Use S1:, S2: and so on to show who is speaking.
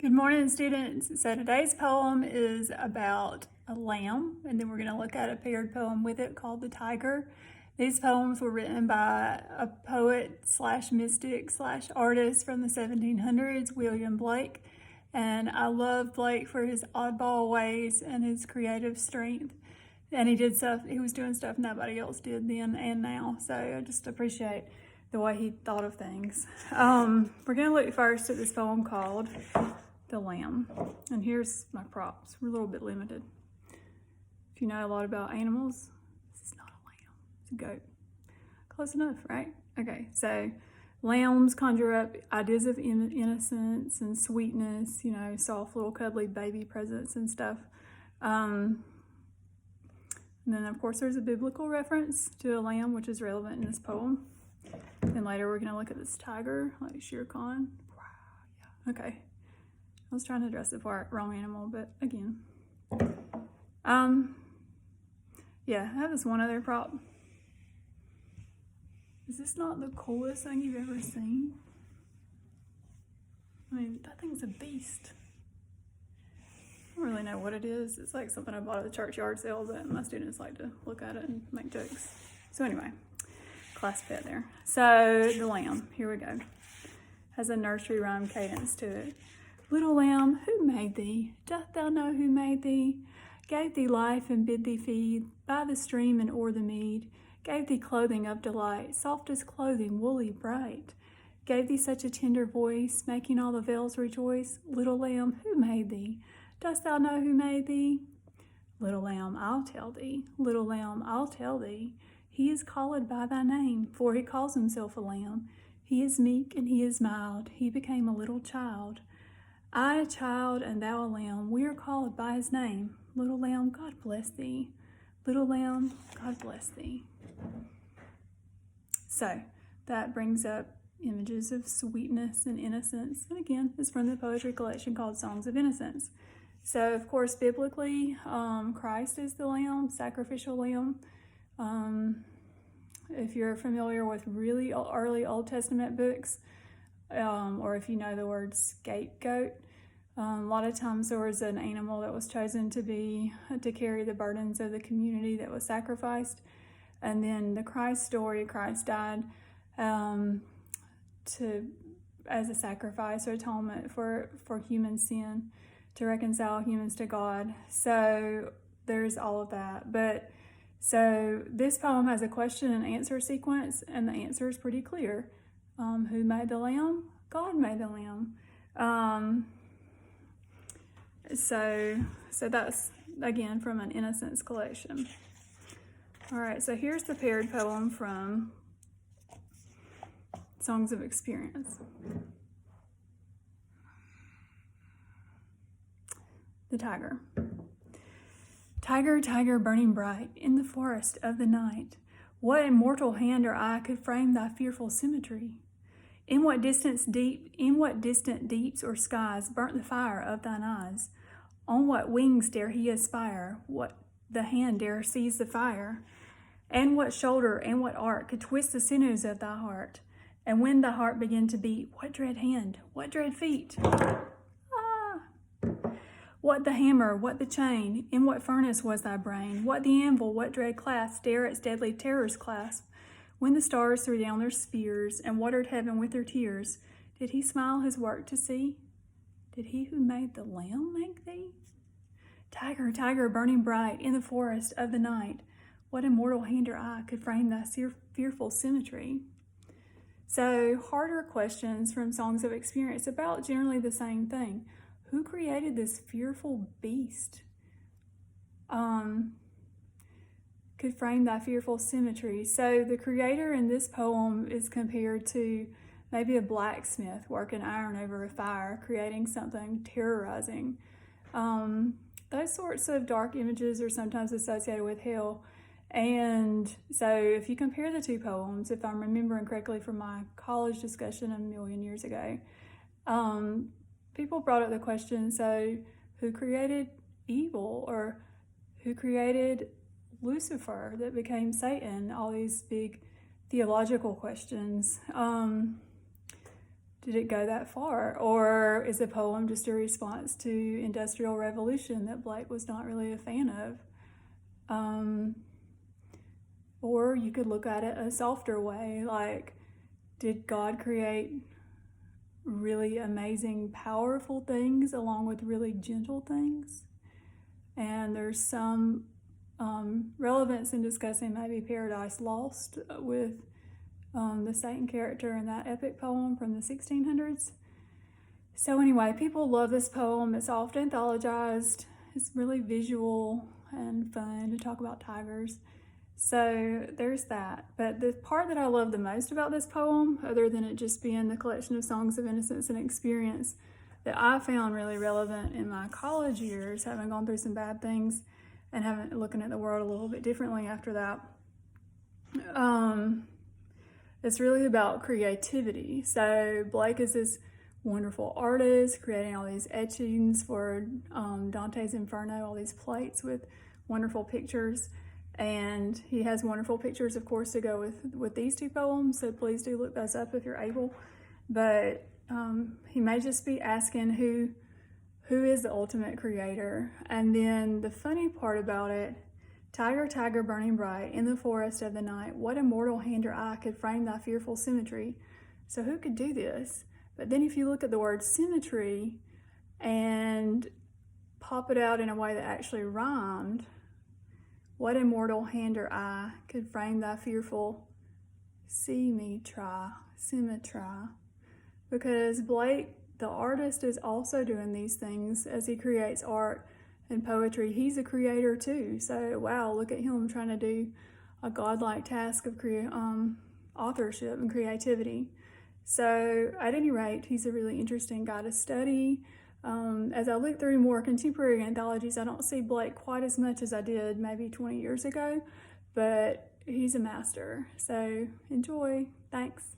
S1: Good morning, students. So today's poem is about a lamb, and then we're going to look at a paired poem with it called The Tyger. These poems were written by a poet slash mystic slash artist from the 1700s, William Blake. And I love Blake for his oddball ways and his creative strength. And he was doing stuff nobody else did then and now. So I just appreciate the way he thought of things. We're going to look first at this poem called The Lamb. And here's my props. We're a little bit limited. If you know a lot about animals, this is not a lamb, it's a goat. Close enough, right? Okay, so lambs conjure up ideas of innocence and sweetness, soft little cuddly baby presents and stuff. And then of course there's a biblical reference to a lamb, which is relevant in this poem. And later we're gonna look at this tiger, like Shere Khan. Yeah. Okay. I was trying to address the wrong animal, but again. Yeah, I have this one other prop. Is this not the coolest thing you've ever seen? I mean, that thing's a beast. I don't really know what it is. It's like something I bought at the church yard sale, but my students like to look at it and make jokes. So anyway, class pet there. So the lamb, here we go. Has a nursery rhyme cadence to it. Little lamb, who made thee? Doth thou know who made thee? Gave thee life and bid thee feed by the stream and o'er the mead. Gave thee clothing of delight, softest clothing, woolly, bright. Gave thee such a tender voice, making all the vales rejoice. Little lamb, who made thee? Dost thou know who made thee? Little lamb, I'll tell thee. Little lamb, I'll tell thee. He is called by thy name, for he calls himself a lamb. He is meek and he is mild. He became a little child. I a child and thou a lamb. We are called by his name. Little lamb, God bless thee. Little lamb, God bless thee. So that brings up images of sweetness and innocence. And again, it's from the poetry collection called Songs of Innocence. So of course, biblically, Christ is the lamb, sacrificial lamb. If you're familiar with really early Old Testament books, or if you know the word scapegoat, a lot of times there was an animal that was chosen to carry the burdens of the community that was sacrificed. And then the Christ story, Christ died as a sacrifice or atonement for human sin, to reconcile humans to God. So there's all of that. So this poem has a question and answer sequence, and the answer is pretty clear. Who made the lamb? God made the lamb. So that's, again, from an Innocence collection. All right, so here's the paired poem from Songs of Experience. The Tiger. Tiger, tiger, burning bright in the forest of the night, what immortal hand or eye could frame thy fearful symmetry? In what distant deeps or skies burnt the fire of thine eyes? On what wings dare he aspire? What the hand dare seize the fire? And what shoulder and what art could twist the sinews of thy heart? And when thy heart began to beat, what dread hand, what dread feet? What the hammer, what the chain? In what furnace was thy brain? What the anvil, what dread clasp dare its deadly terrors clasp? When the stars threw down their spears and watered heaven with their tears, did he smile his work to see? Did he who made the lamb make thee? Tiger, tiger, burning bright in the forest of the night, what immortal hand or eye could frame thy fearful symmetry? So harder questions from Songs of Experience about generally the same thing. Who created this fearful beast? Could frame thy fearful symmetry. So the creator in this poem is compared to maybe a blacksmith working iron over a fire, creating something terrorizing. Those sorts of dark images are sometimes associated with hell. And so if you compare the two poems, if I'm remembering correctly from my college discussion a million years ago, people brought up the question, so who created evil, or who created Lucifer that became Satan? All these big theological questions. did it go that far? Or is the poem just a response to Industrial Revolution that Blake was not really a fan of? Or you could look at it a softer way, like, did God create really amazing, powerful things along with really gentle things? And there's some relevance in discussing maybe Paradise Lost with the Satan character in that epic poem from the 1600s. So anyway, people love this poem. It's often anthologized. It's really visual and fun to talk about tigers. So there's that. But the part that I love the most about this poem, other than it just being the collection of songs of innocence and experience, that I found really relevant in my college years, having gone through some bad things and looking at the world a little bit differently after that. It's really about creativity. So Blake is this wonderful artist creating all these etchings for Dante's Inferno, all these plates with wonderful pictures. And he has wonderful pictures, of course, to go with these two poems, so please do look those up if you're able. But he may just be asking who is the ultimate creator. And then the funny part about it, Tyger, Tyger, burning bright in the forest of the night, what immortal hand or eye could frame thy fearful symmetry? So who could do this? But then if you look at the word symmetry and pop it out in a way that actually rhymed, what immortal hand or eye could frame thy fearful symmetry? Because Blake, the artist, is also doing these things as he creates art and poetry. He's a creator too. So wow, look at him trying to do a godlike task of authorship and creativity. So at any rate, he's a really interesting guy to study. As I look through more contemporary anthologies, I don't see Blake quite as much as I did maybe 20 years ago, but he's a master. So enjoy. Thanks.